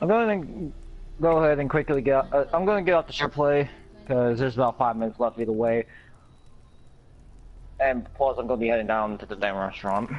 I'm going to go ahead and quickly get. I'm going to get off the share play because there's about 5 minutes left either way, and plus I'm going to be heading down to the damn restaurant.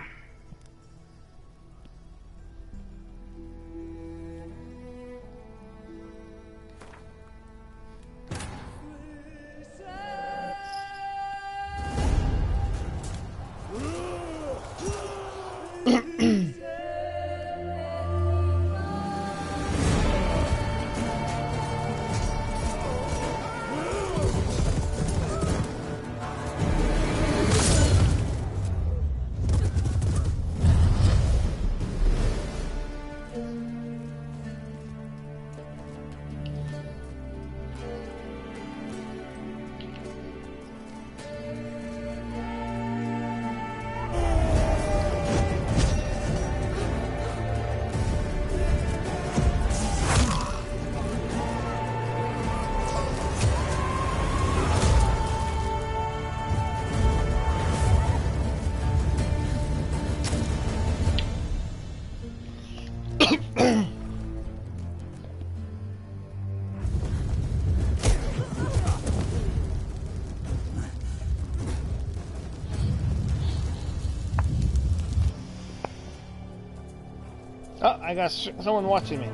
Oh, I got someone watching me.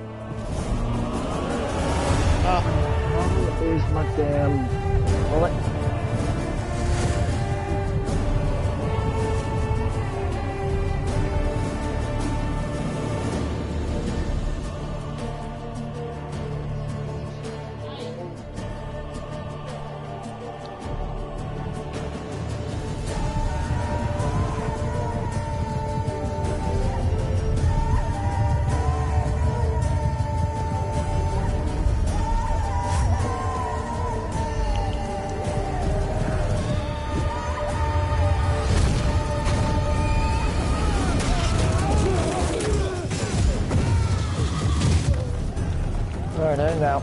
Is my damn bullet. Alright, in and out.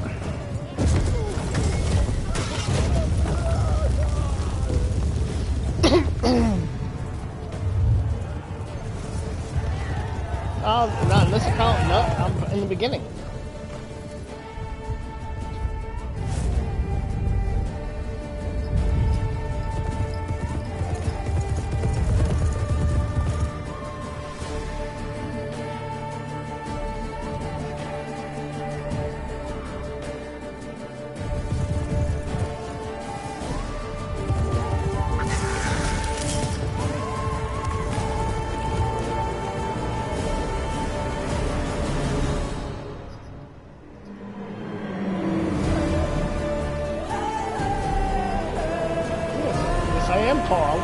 Oh, not in this account. No, I'm in the beginning. I am Paul.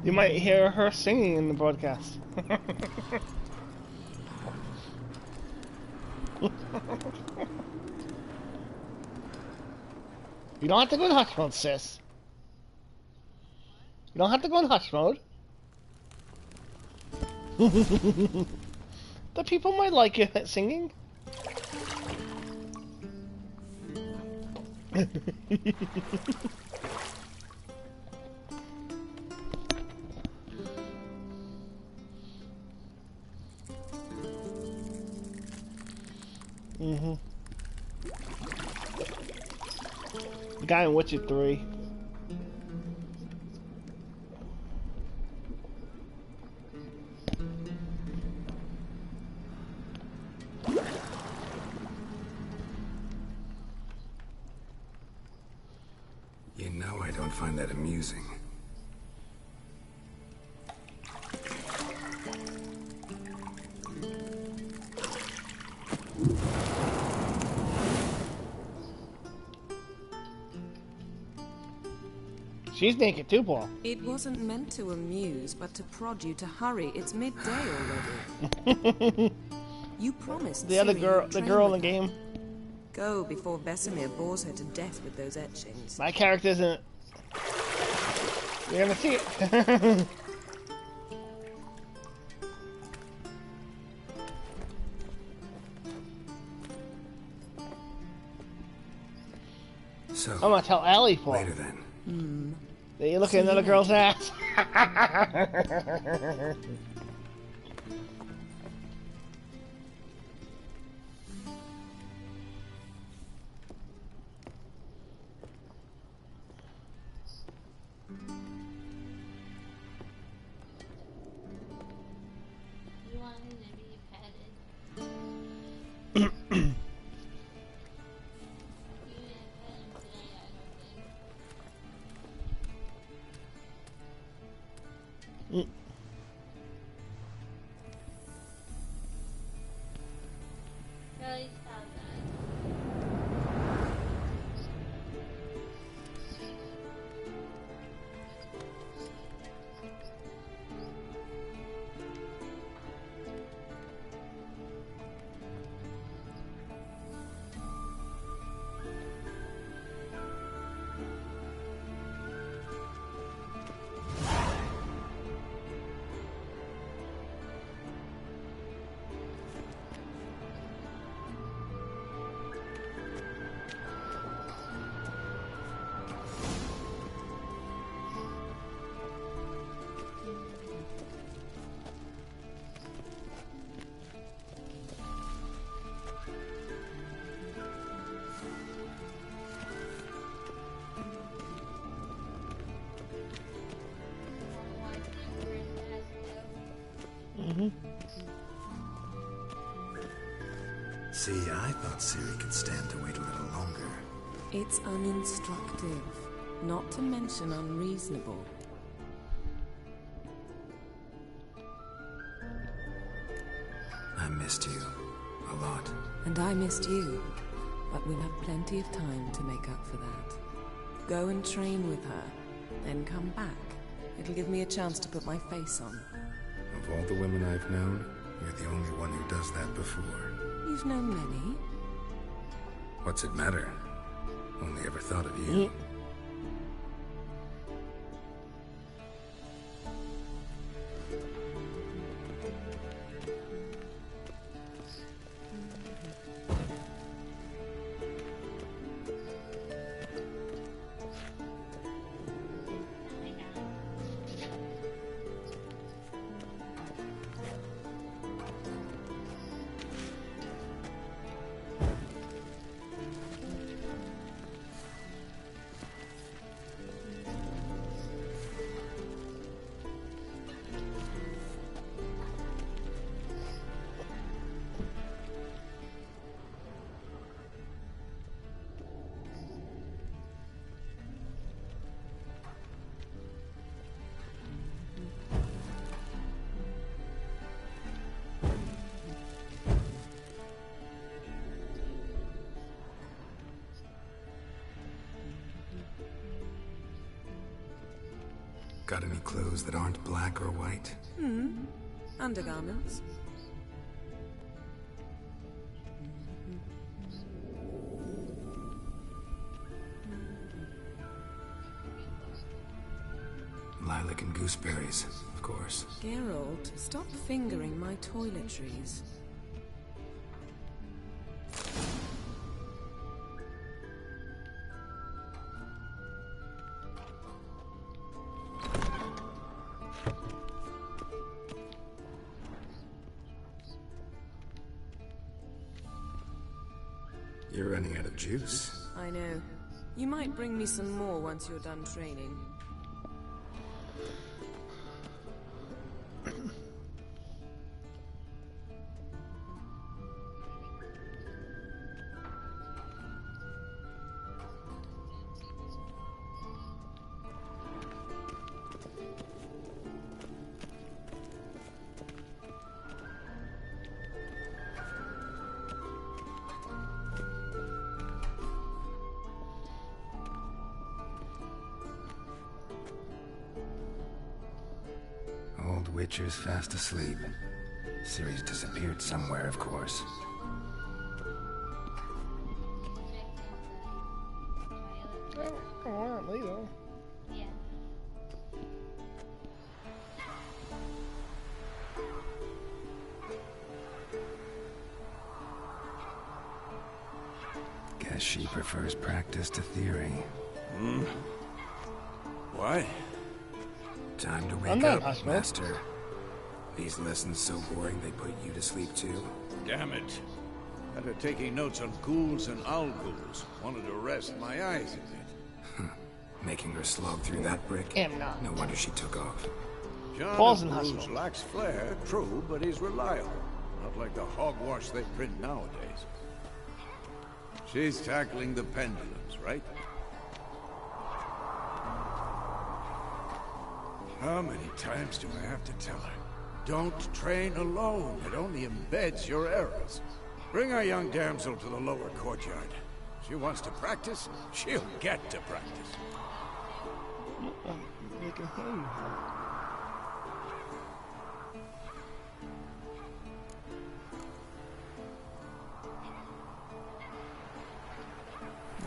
You might hear her singing in the broadcast. You don't have to go in hush mode, sis. You don't have to go in hush mode. The people might like you singing. The guy in Witcher 3. You know I don't find that amusing. She's naked too, Paul. It wasn't meant to amuse, but to prod you to hurry. It's midday already. You promised The other Ciri girl, you'd the train girl in with the her. game. Go before Vesemir bores her to death with those etchings. My character isn't. You're gonna see it. So, I'm gonna tell Allie for. later then. That you look at another girl's ass. You want him to be petted? You didn't pet him today, I don't think. Really stop that. See, I thought Ciri could stand to wait a little longer. It's uninstructive, not to mention unreasonable. I missed you. A lot. And I missed you, but we'll have plenty of time to make up for that. Go and train with her, then come back. It'll give me a chance to put my face on. Of all the women I've known, you're the only one who does that before. You've known many. What's it matter? Only ever thought of you. Got any clothes that aren't black or white? Undergarments. Lilac and gooseberries, of course. Geralt, stop fingering my toiletries. You're running out of juice. I know. You might bring me some more once you're done training. Old Whitcher's fast asleep. Ciri's disappeared somewhere, of course. Apparently, though. Yeah. Guess she prefers practice to theory. What? Time to I'm wake not up, Osmo. Master. These lessons so boring they put you to sleep too? Damn it. Had her taking notes on ghouls and owl ghouls. Wanted to rest my eyes a bit. Making her slog through that brick? Am not. No wonder she took off. John Paul's of in Bruges hospital. lacks flair, true, but he's reliable. Not like the hogwash they print nowadays. She's tackling the pendulums, right? How many times do I have to tell her? Don't train alone. It only embeds your errors. Bring our young damsel to the lower courtyard. She wants to practice, she'll get to practice. They can hear you.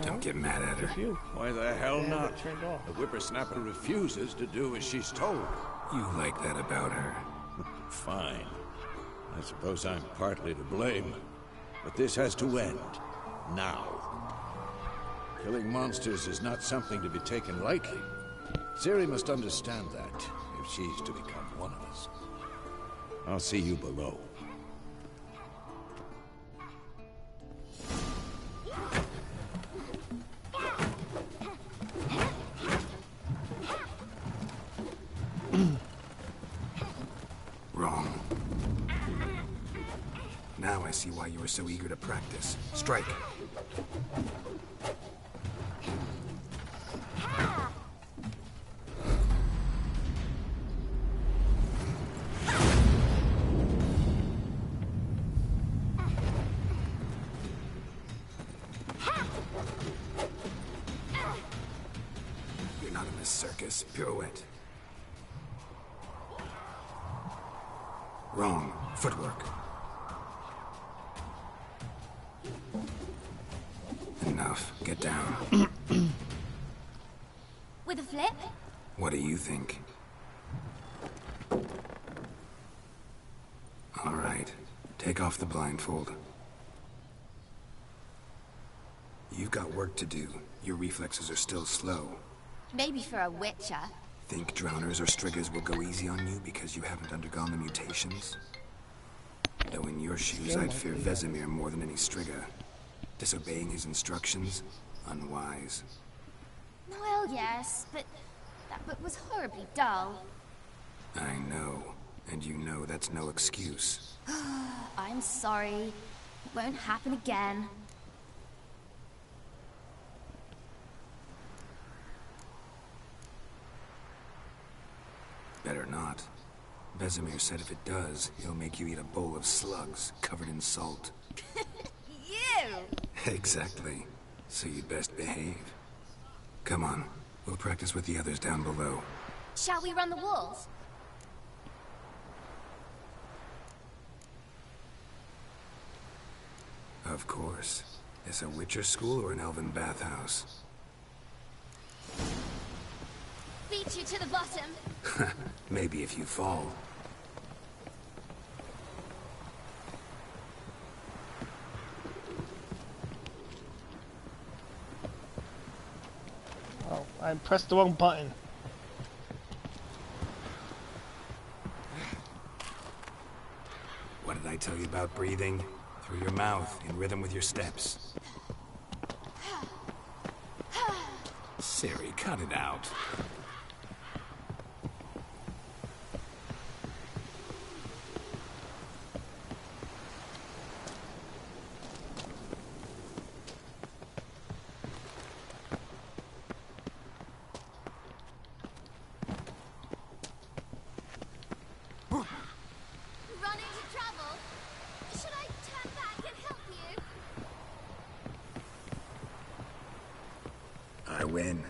Don't get mad at her. Phew. Why the hell Yeah, not? that turned off. The whippersnapper refuses to do as she's told. You like that about her. Fine. I suppose I'm partly to blame. But this has to end. Now. Killing monsters is not something to be taken lightly. Ciri must understand that, if she's to become one of us. I'll see you below. Wrong. Now I see why you were so eager to practice. Strike. You're not in this circus. Pirouette. Wrong. Footwork. Enough. Get down. With a flip? What do you think? All right. Take off the blindfold. You've got work to do. Your reflexes are still slow. Maybe for a Witcher. Think drowners or striggers will go easy on you because you haven't undergone the mutations? Though in your shoes, I'd fear Vesemir more than any strigger. Disobeying his instructions? Unwise. Well, yes, but that book was horribly dull. I know. And you know that's no excuse. I'm sorry. It won't happen again. Better not. Vesemir said if it does, he'll make you eat a bowl of slugs covered in salt. You! Exactly. So you'd best behave. Come on. We'll practice with the others down below. Shall we run the walls? Of course. Is a Witcher school or an elven bathhouse? Beat you to the bottom. Maybe if you fall. Oh, I pressed the wrong button. What did I tell you about breathing? Through your mouth, in rhythm with your steps. Ciri, cut it out. Running to trouble? Should I turn back and help you? I win.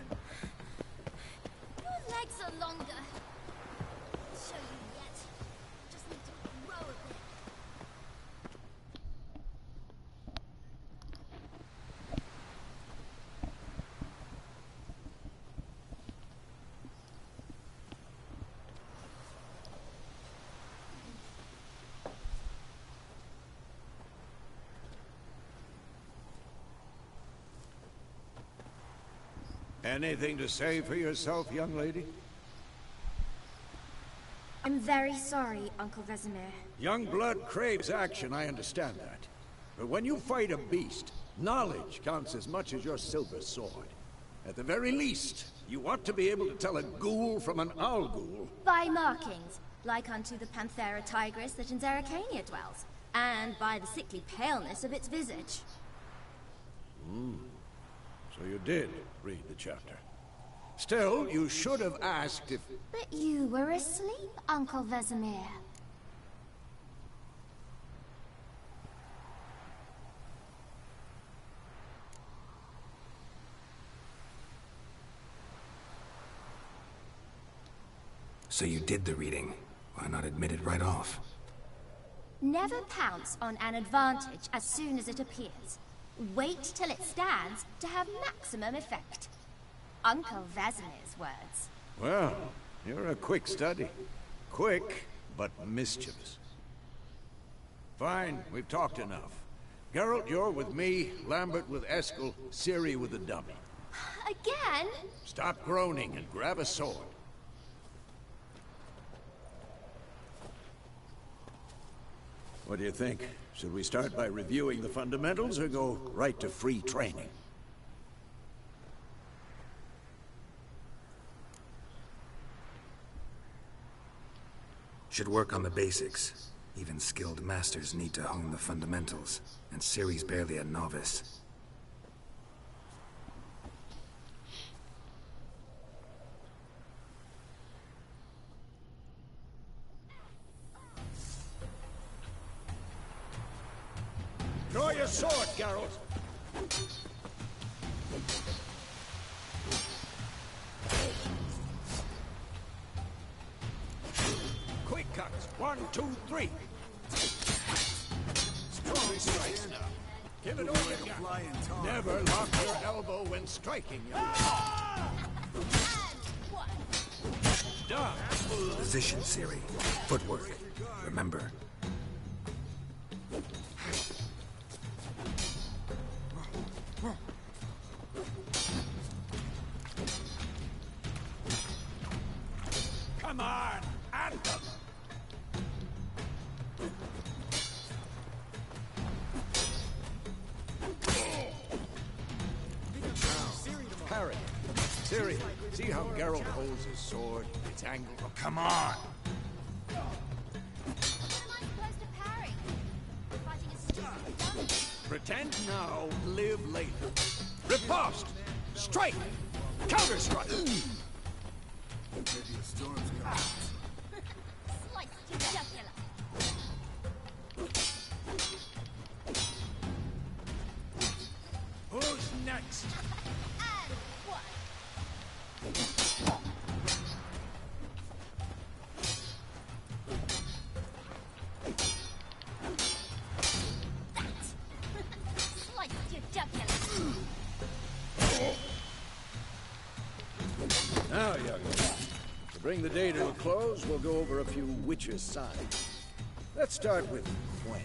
Your legs are longer. I'll show you yet. Just need to grow a bit. Anything to say for yourself, young lady? I'm very sorry, Uncle Vesemir. Young blood craves action, I understand that. But when you fight a beast, knowledge counts as much as your silver sword. At the very least, you ought to be able to tell a ghoul from an owl ghoul. By markings, like unto the Panthera tigris that in Zeracania dwells, and by the sickly paleness of its visage. So you did read the chapter. Still, you should have asked if... But you were asleep, Uncle Vesemir. So you did the reading. Why not admit it right off? Never pounce on an advantage as soon as it appears. Wait till it stands to have maximum effect. Uncle Vesemir's words. Well, you're a quick study. Quick, but mischievous. Fine, we've talked enough. Geralt, you're with me, Lambert with Eskel, Ciri with the dummy. Again? Stop groaning and grab a sword. What do you think? Should we start by reviewing the fundamentals or go right to free training? Should work on the basics. Even skilled masters need to hone the fundamentals, and Ciri's barely a novice. Draw your sword, Geralt! Quick cuts. 1, 2, 3. Strong strikes now. Give it over, Geralt. Never lock your elbow when striking, young man. Done. Position, Ciri. Footwork. Remember. Come on, Anthem! Parry. Ciri, see how Geralt holds his sword? Its angle. Oh, come on! How am I supposed to parry? Fighting a stupid dummy. Pretend now, live later. Riposte! Strike! Counter-strike! Slice your jugular. Who's next? And what? Slice your jugular. Now, young man, to bring the day to a close, we'll go over a few Whitcher signs. Let's start with Gwen.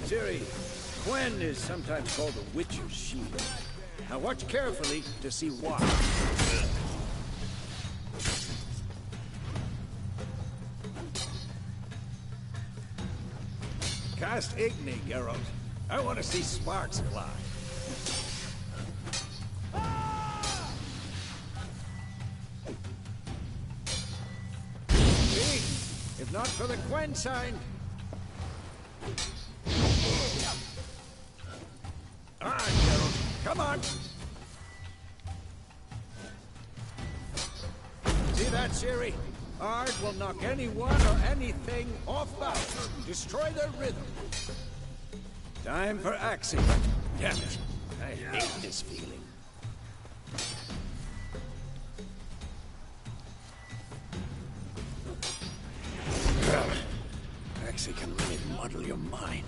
Ciri, Gwen is sometimes called the Witcher's shield. Now watch carefully to see why. Cast Igni, Geralt. I want to see sparks fly. See? If not for the Gwen sign. All right, Geralt. Come on. See that, Ciri? Ard will knock anyone or anything off balance. Destroy their rhythm. Time for axing. Damn it. I hate this feeling. Axing can really muddle your mind.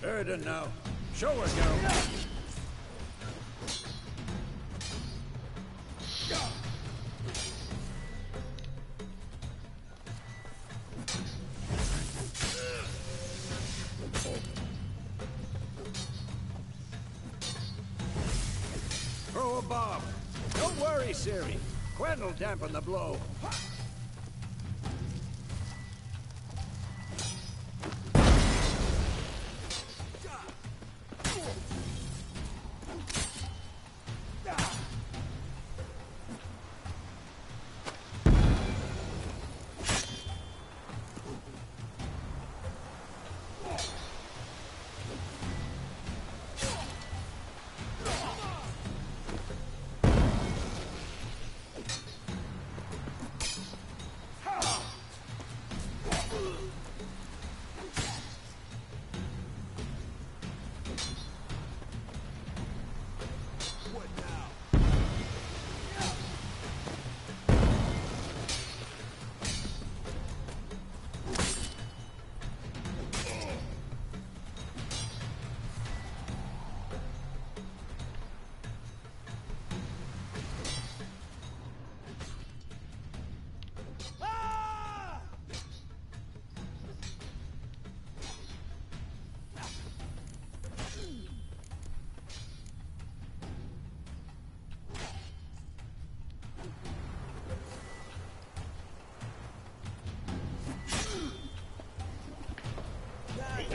Erden now. Show her, Geralt. throw a bomb. Don't worry, Ciri. Gwen'll dampen the blow.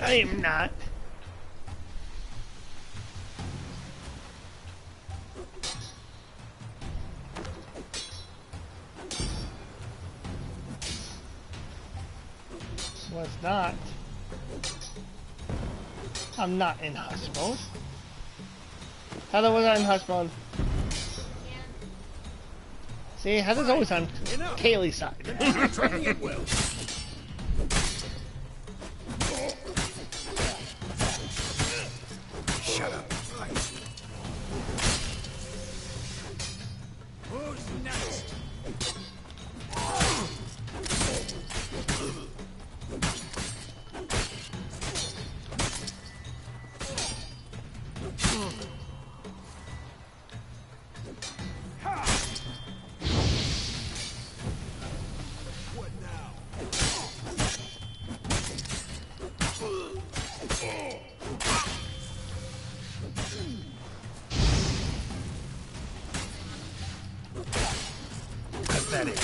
I am not. Was not. I'm not in hospital. Heather was in hospital. See, Heather's always on Kaylee's side. Training it well. Shut up. Who's next? What now? Pathetic.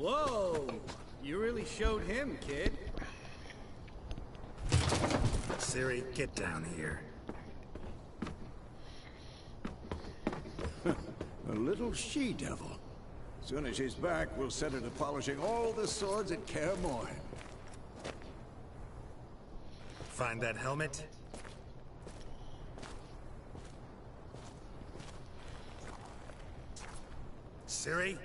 Whoa! You really showed him, kid. Ciri, get down here. A little she-devil. Soon as she's back, we'll set her to polishing all the swords at Kaer Morhen. Find that helmet? Ciri?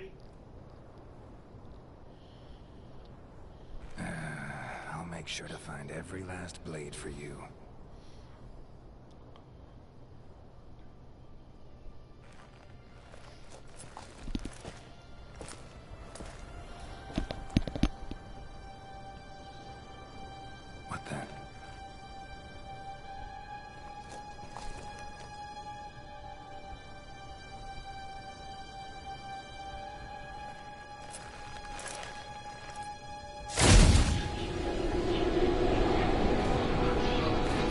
I'll make sure to find every last blade for you. What then?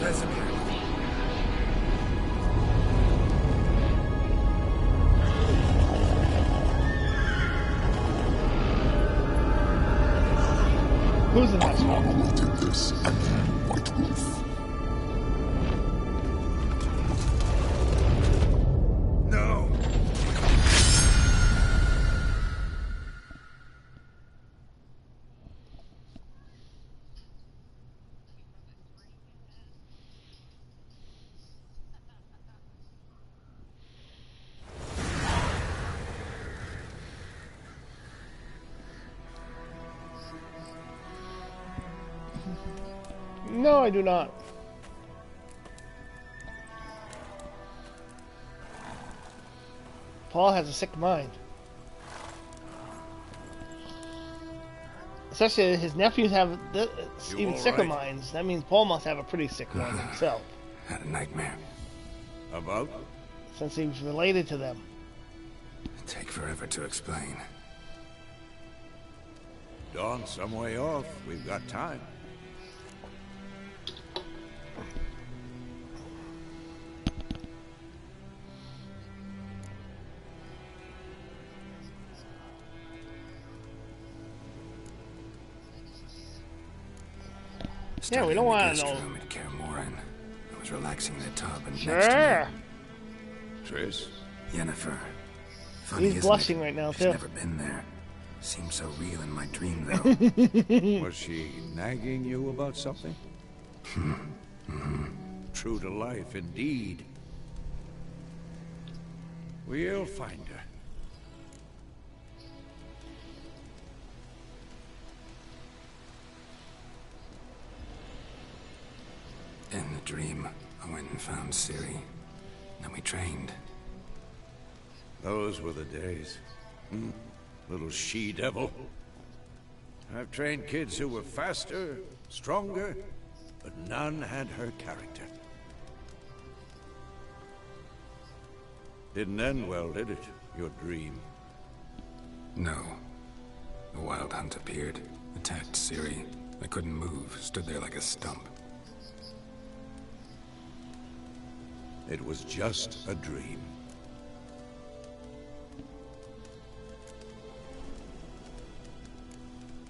Vesemir. Who's in that spot? Did this again, White Wolf. No! No, I do not. Paul has a sick mind. Especially his nephews have even sicker right? minds. That means Paul must have a pretty sick one himself, Had a nightmare. About? since he's related to them. Take forever to explain. Dawn's some way off. We've got time. Yeah, we don't want to know. Room at Kaer Morhen. I was relaxing in the tub and next to Sure. me, Triss? Yennefer. Funny, He's isn't blushing it? right now, She's too. never been there. Seems so real in my dream, though. Was she nagging you about something? True to life, indeed. We'll find her. In the dream, I went and found Ciri. Then we trained. Those were the days. Little she-devil. I've trained kids who were faster, stronger, but none had her character. Didn't end well, did it? Your dream? No. The Wild Hunt appeared, attacked Ciri. I couldn't move, stood there like a stump. It was just a dream.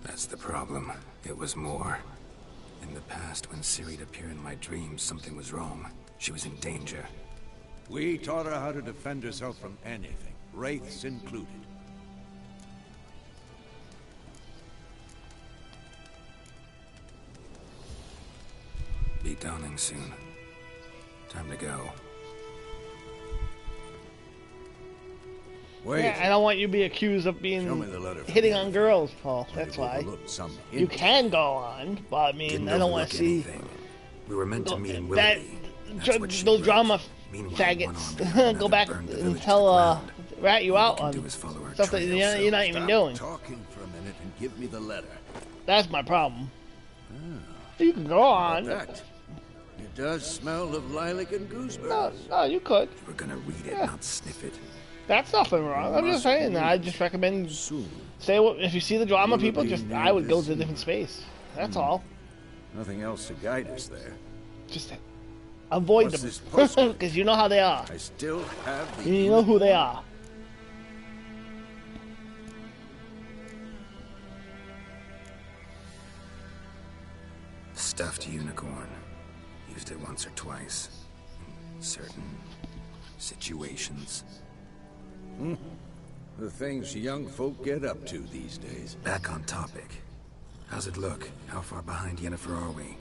That's the problem. It was more. In the past, when Ciri'd appear in my dreams, something was wrong. She was in danger. We taught her how to defend herself from anything, wraiths included. Be dawning soon. Time to go. Wait. Yeah, I don't want you to be accused of being Show me the letter from hitting on Yennefer. girls, Paul. Might That's have why. overlooked some You hint. can go on, but I mean, Didn't I don't want overlook to see anything. We were meant to meet in that Willoughby. That's what she those wrote. drama Meanwhile, faggots one army and go another back burned the and village to tell the ground. rat you All we out can on do is follow our stuff that trail, you're not even Stop doing. talking for a minute and give me the letter. That's my problem. You can go on. That. It does smell of lilac and gooseberries. No, you could. We're gonna read it, Yeah. not sniff it. That's nothing wrong. I'm just saying. I just recommend Soon. say what if you see the drama people. Willoughby Just near I would go this- to a different space. That's all. Nothing else to guide us there. Just avoid What's them this postcard? because you know how they are. I still have the... You know who they are. Stuffed unicorn. Used it once or twice. In certain situations. The things young folk get up to these days. Back on topic. How's it look? How far behind Yennefer are we?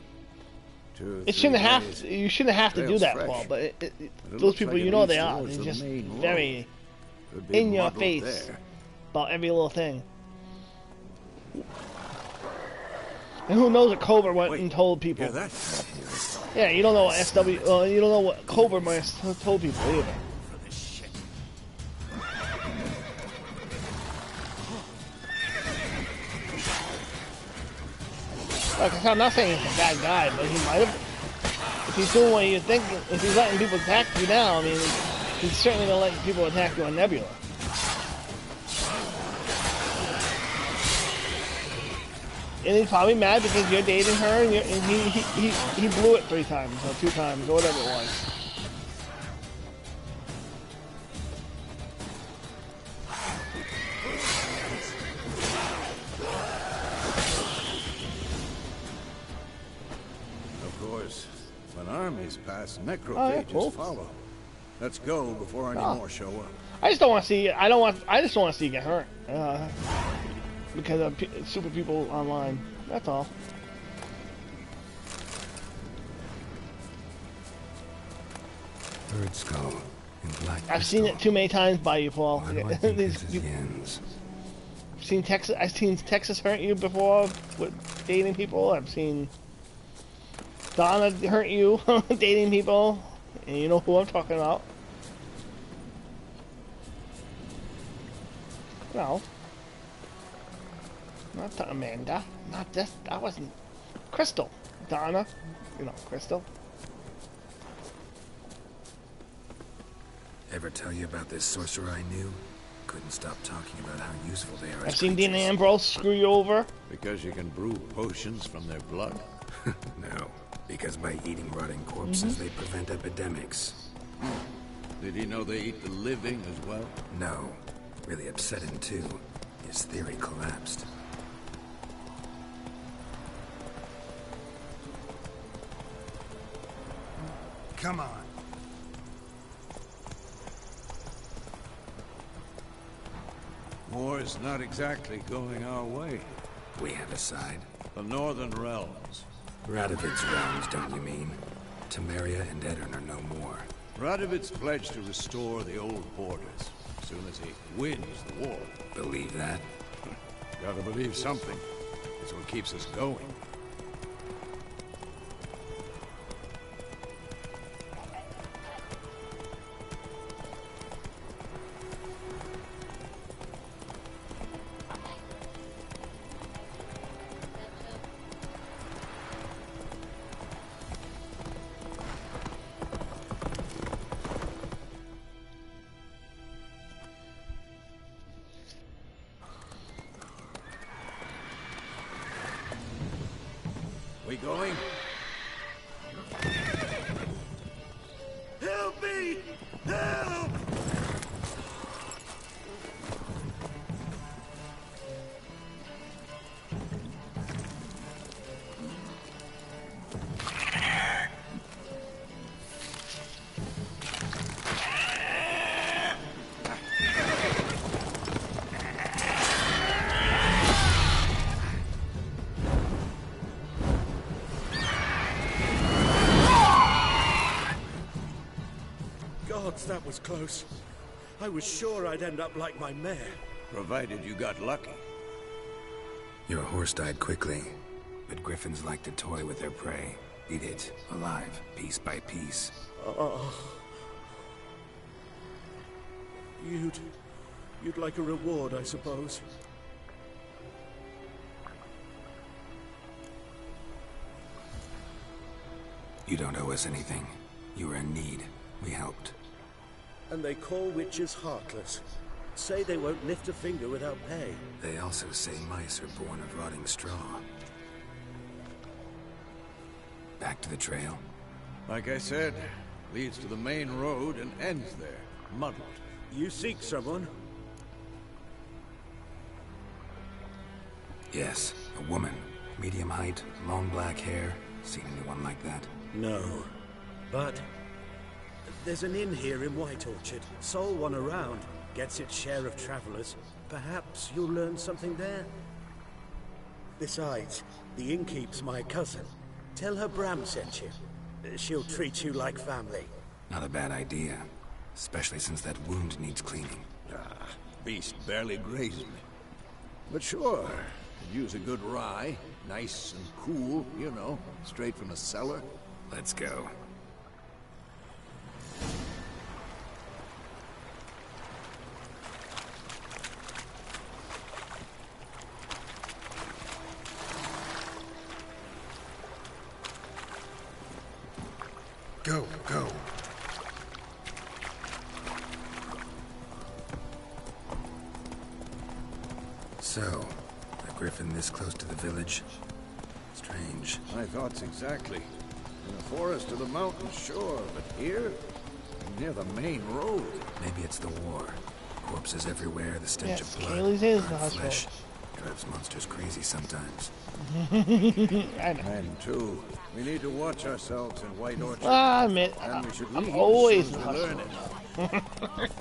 2 or It 3 shouldn't have. days. You shouldn't have to do Trail's that, fresh. Paul. But But it those looks people, like you it know leads they are. towards They're the just main road. very Could be in your modeled face there. about every little thing. And who knows what Cobra went Wait, and told people? Hear that? Yeah, you don't know what SW. You don't know what Cobra might have told people either. For this shit. Like I said, I'm not saying he's a bad guy, but he might have. If he's doing what you think, if he's letting people attack you now, I mean, he's certainly gonna let people attack you on Nebula. And he's probably mad because you're dating her, and, he blew it 3 times or 2 times or whatever it was. Of course, when armies pass, necrophages Oh, yeah, cool. follow. Let's go before any Oh. more show up. I just don't want to see. I just don't want to see you get hurt because of super people online. That's all. Bird skull in black. I've seen it too many times by you, Paul. Why do I think These this is people- Yen's? I've seen Texas hurt you before with dating people. I've seen Donna hurt you dating people, and you know who I'm talking about. No. Not to Amanda. Not this. That wasn't... Crystal. Donna. You know, Crystal. Ever tell you about this sorcerer I knew? Couldn't stop talking about how useful they are I've as seen Dean creatures. Ambrose screw you over. Because you can brew potions from their blood? No, because by eating rotting corpses, they prevent epidemics. Did he know they eat the living as well? No. Really upset him, too. His theory collapsed. Come on. War's not exactly going our way. We have a side. The Northern Realms. Radovid's realms, don't you mean? Temeria and Edirn are no more. Radovid's pledged to restore the old borders as soon as he wins the war. Believe that? Gotta believe something. It's what keeps us going. We going? Help me! Help! Gods, that was close. I was sure I'd end up like my mare. Provided you got lucky. Your horse died quickly, but griffins like to toy with their prey. Eat it, alive, piece by piece. Oh. You'd like a reward, I suppose. You don't owe us anything. You were in need. We helped. And they call witches heartless. Say they won't lift a finger without pay. They also say mice are born of rotting straw. Back to the trail? Like I said, leads to the main road and ends there, muddled. You seek someone? Yes, a woman. Medium height, long black hair. Seen anyone like that? No. But there's an inn here in White Orchard. Sole one around. Gets its share of travelers. Perhaps you'll learn something there? Besides, the innkeep's my cousin. Tell her Bram sent you. She'll treat you like family. Not a bad idea. Especially since that wound needs cleaning. Ah, beast barely grazed me. But sure, could use a good rye. Nice and cool, you know, straight from the cellar. Let's go. Go, go. So, a griffin this close to the village? Strange. My thoughts exactly. In the forest or the mountains, sure, but here? Near the main road. Maybe it's the war. Corpses everywhere, the stench Yes, of blood, Kaylee's is burnt the flesh. Drives monsters crazy sometimes. I know. And two, we need to watch ourselves in White Orchard. I admit, And we should I'm leave always as in soon as we learn hospital. it.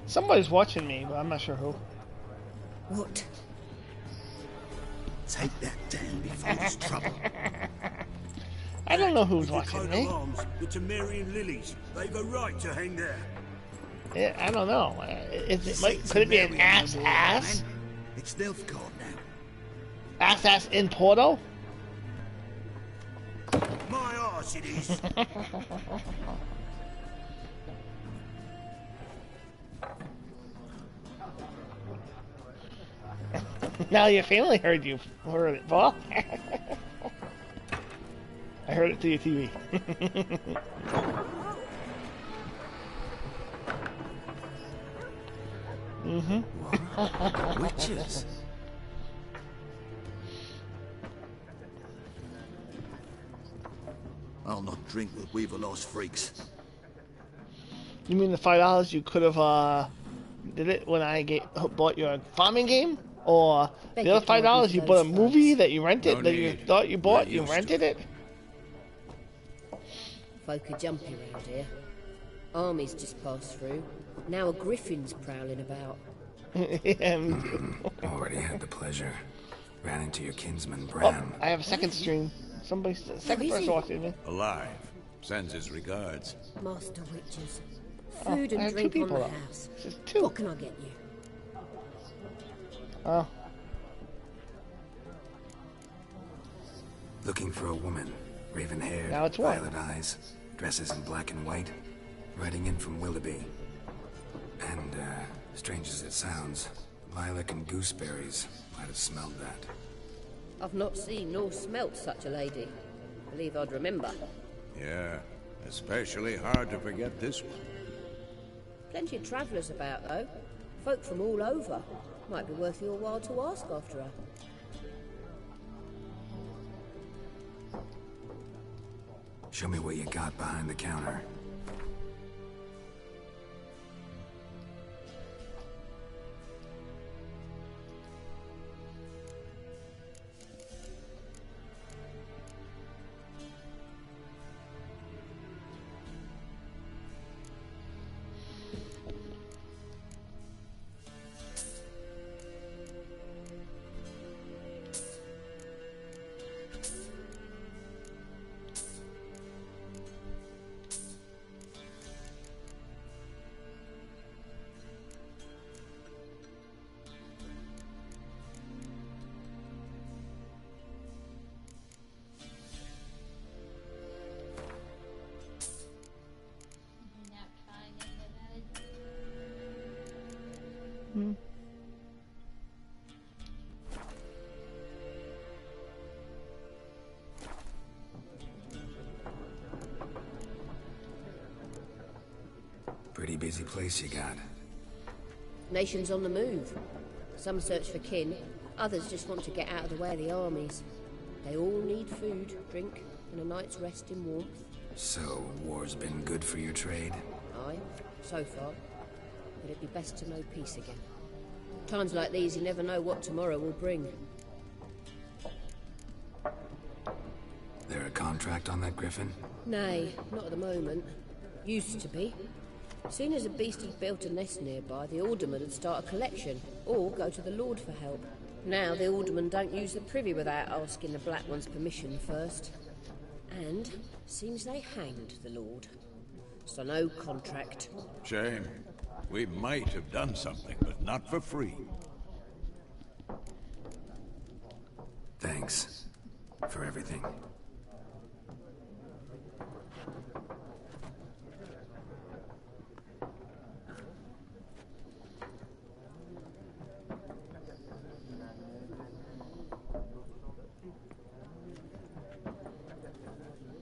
Somebody's watching me, but I'm not sure who. What? Take that down before there's trouble. I don't know who's The watching coat me. of arms, the Temerian lilies. They've a right to hang there. Yeah, I don't know. Could it be an ass? It's Nilfgaard now. Ass in Porto? My arse it is. Now your family heard it, Paul. I heard it through your TV. Witches. I'll not drink with Weaverlost freaks. You mean the $5 you could have did it when I bought your farming game? Or the other $5 you bought a movie that you rented No that you need. thought you bought, We're you used to rented it? Folk are jumpy round here. Armies just passed through. Now a griffin's prowling about. Already had the pleasure. Ran into your kinsman, Oh, Bram. I have a second stream. Second is person he? watching me. Alive. Sends his regards. Master Witchers. Oh, Food I and have two drink on people the up. house. Just two. What can I get you? Oh, Looking for a woman. Raven hair, Now it's one. violet eyes, dresses in black and white. Riding in from Willoughby. And, strange as it sounds, lilac and gooseberries might have smelled that. I've not seen nor smelt such a lady. Believe I'd remember. Yeah, especially hard to forget this one. Plenty of travellers about, though. Folk from all over. Might be worth your while to ask after her. Show me what you got behind the counter. Not trying to get that. hmm. Pretty busy place you got. Nations on the move. Some search for kin, others just want to get out of the way of the armies. They all need food, drink, and a night's rest in warmth. So, war's been good for your trade? Aye, so far. But it'd be best to know peace again. Times like these, you never know what tomorrow will bring. There a contract on that griffin? Nay, not at the moment. Used to be. Soon as a beast had built a nest nearby, the alderman would start a collection, or go to the Lord for help. Now the aldermen don't use the privy without asking the Black One's permission first. And seems they hanged the Lord. So no contract. Shame. We might have done something, but not for free. Thanks. For everything.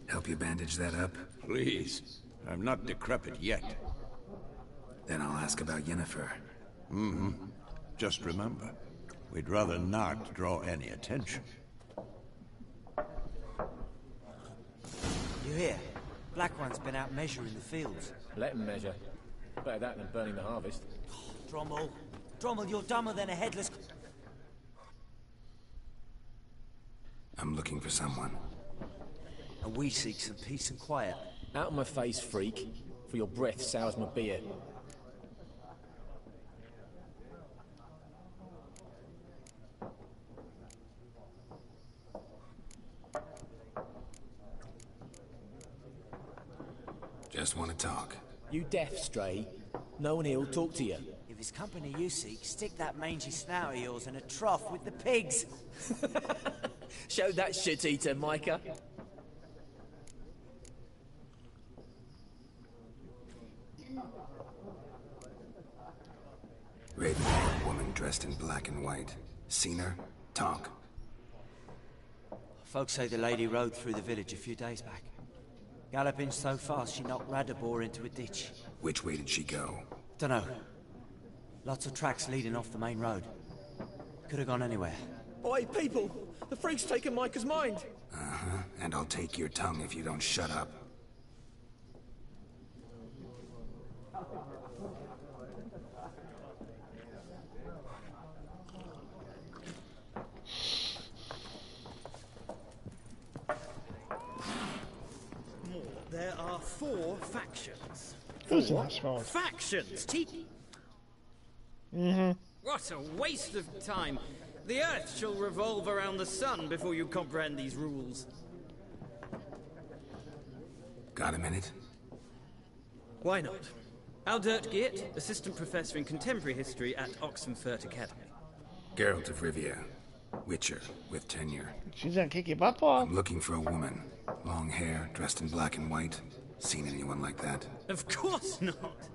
Help you bandage that up? Please. I'm not decrepit yet. Then I'll ask about Yennefer. Mm-hmm. Just remember, we'd rather not draw any attention. You hear? Black One's been out measuring the fields. Let him measure. Better that than burning the harvest. Drommel. Drommel, you're dumber than a headless... I'm looking for someone. And we seek some peace and quiet. Out of my face, freak. For your breath sours my beer. want to talk. You deaf, Stray? No one here'll talk to you. If it's company you seek, stick that mangy snout of yours in a trough with the pigs. Show that shit-eater, Micah. Raven-haired woman dressed in black and white. Seen her? Talk. Folks say the lady rode through the village a few days back. Galloping so fast she knocked Radabor into a ditch. Which way did she go? Dunno. Lots of tracks leading off the main road. Could have gone anywhere. Oi, people! The freak's taken Micah's mind! Uh-huh. And I'll take your tongue if you don't shut up. There are 4 factions. Who's last one? Factions! Mm-hmm. What a waste of time. The Earth shall revolve around the sun before you comprehend these rules. Got a minute? Why not? Aldert Geert, Assistant Professor in Contemporary History at Oxenfurt Academy. Geralt of Rivia. Witcher, with tenure. She's gonna kick your butt, Paul. I'm looking for a woman. Long hair, dressed in black and white. Seen anyone like that? Of course not.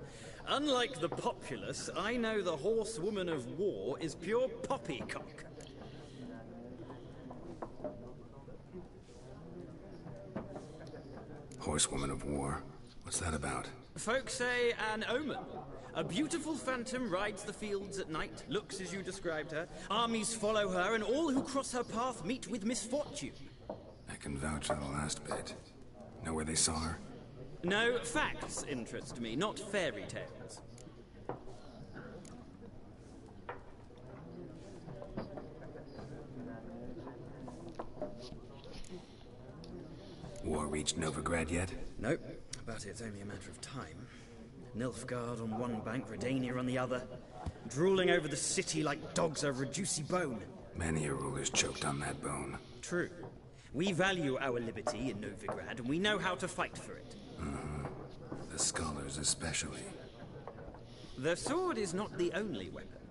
Unlike the populace, I know the horsewoman of war is pure poppycock. Horsewoman of war? What's that about? Folks say an omen. A beautiful phantom rides the fields at night, looks as you described her. Armies follow her, and all who cross her path meet with misfortune. I can vouch for the last bit. Know where they saw her? No, facts interest me, not fairy tales. War reached Novigrad yet? Nope, but it's only a matter of time. Nilfgaard on one bank, Redania on the other, drooling over the city like dogs over a juicy bone. Many a ruler's choked on that bone. True. We value our liberty in Novigrad, and we know how to fight for it. The scholars especially. The sword is not the only weapon.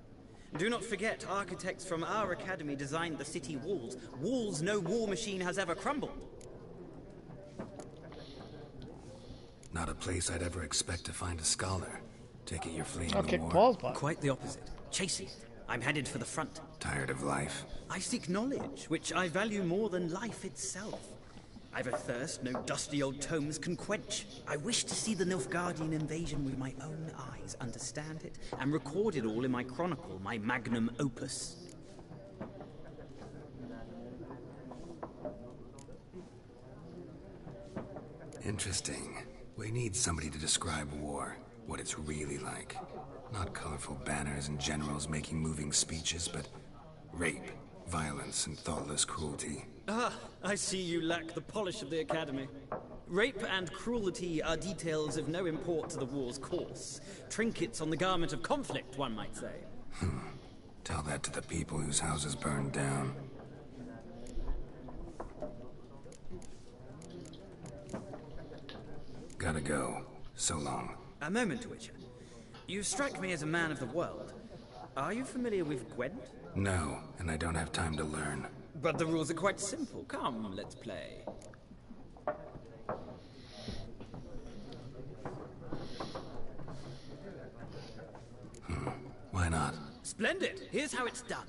Do not forget, architects from our academy designed the city walls. Walls no war machine has ever crumbled. Not a place I'd ever expect to find a scholar. Take it you're fleeing I'll the kick war. Paul's butt. Quite the opposite. Chasing it. I'm headed for the front. Tired of life? I seek knowledge, which I value more than life itself. I've a thirst no dusty old tomes can quench. I wish to see the Nilfgaardian invasion with my own eyes, understand it, and record it all in my chronicle, my magnum opus. Interesting. We need somebody to describe war, what it's really like. Not colorful banners and generals making moving speeches, but rape, violence, and thoughtless cruelty. Ah, I see you lack the polish of the Academy. Rape and cruelty are details of no import to the war's course. Trinkets on the garment of conflict, one might say. Tell that to the people whose houses burned down. Gotta go. So long. A moment, Whitcher. You strike me as a man of the world. Are you familiar with Gwent? No, and I don't have time to learn. But the rules are quite simple. Come, let's play. Why not? Splendid. Here's how it's done.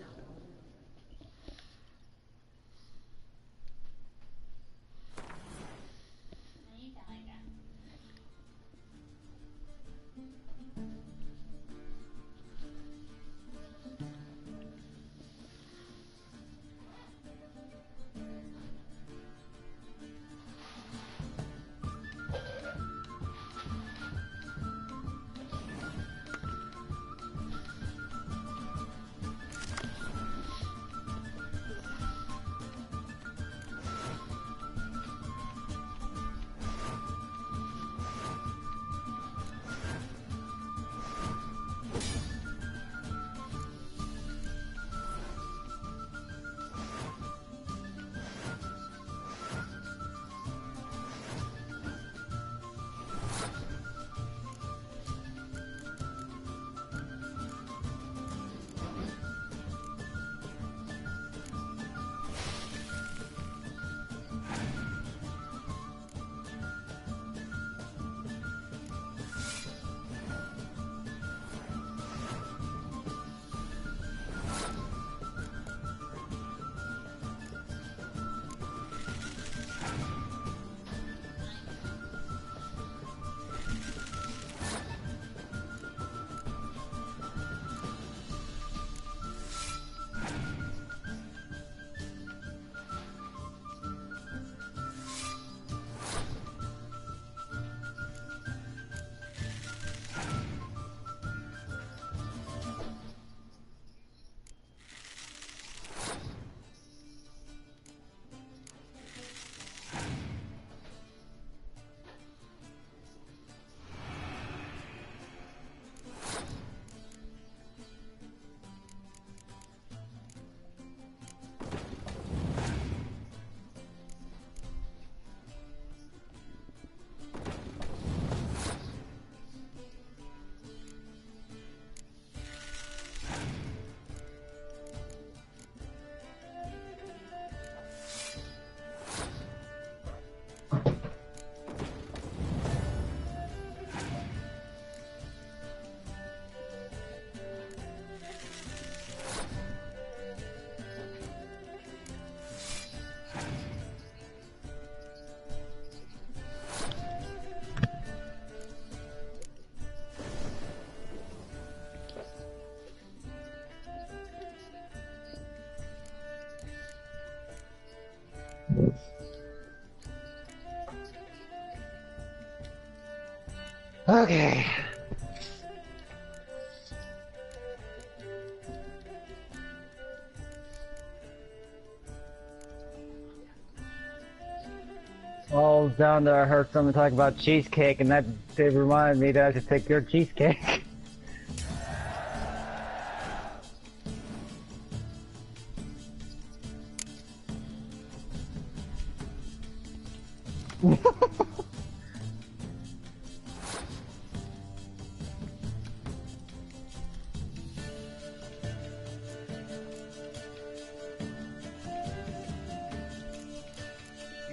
Okay. All down there, I heard someone talk about cheesecake, and that did remind me that I should take your cheesecake.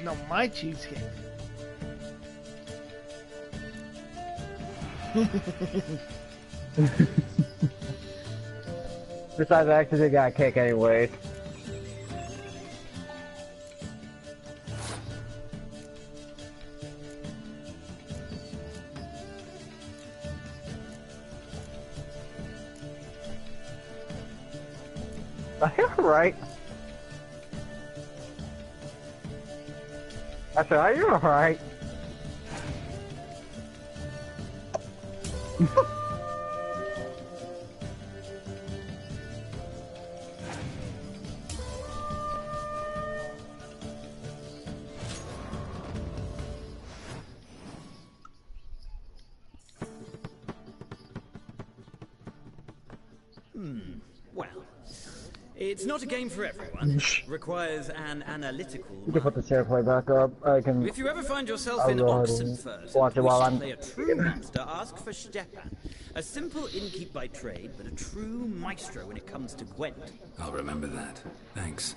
No, my cheesecake. Besides, I actually got cake anyways. Are you alright? I said, are you alright? Well, it's not a game for everyone. Requires an analytical You can put the share play back up. I can. If you ever find yourself I'll in go ahead Oxenfurt and and watch it wish while to I'm. play a true monster, ask for Stepan. A simple innkeep by trade, but a true maestro when it comes to Gwent. I'll remember that. Thanks.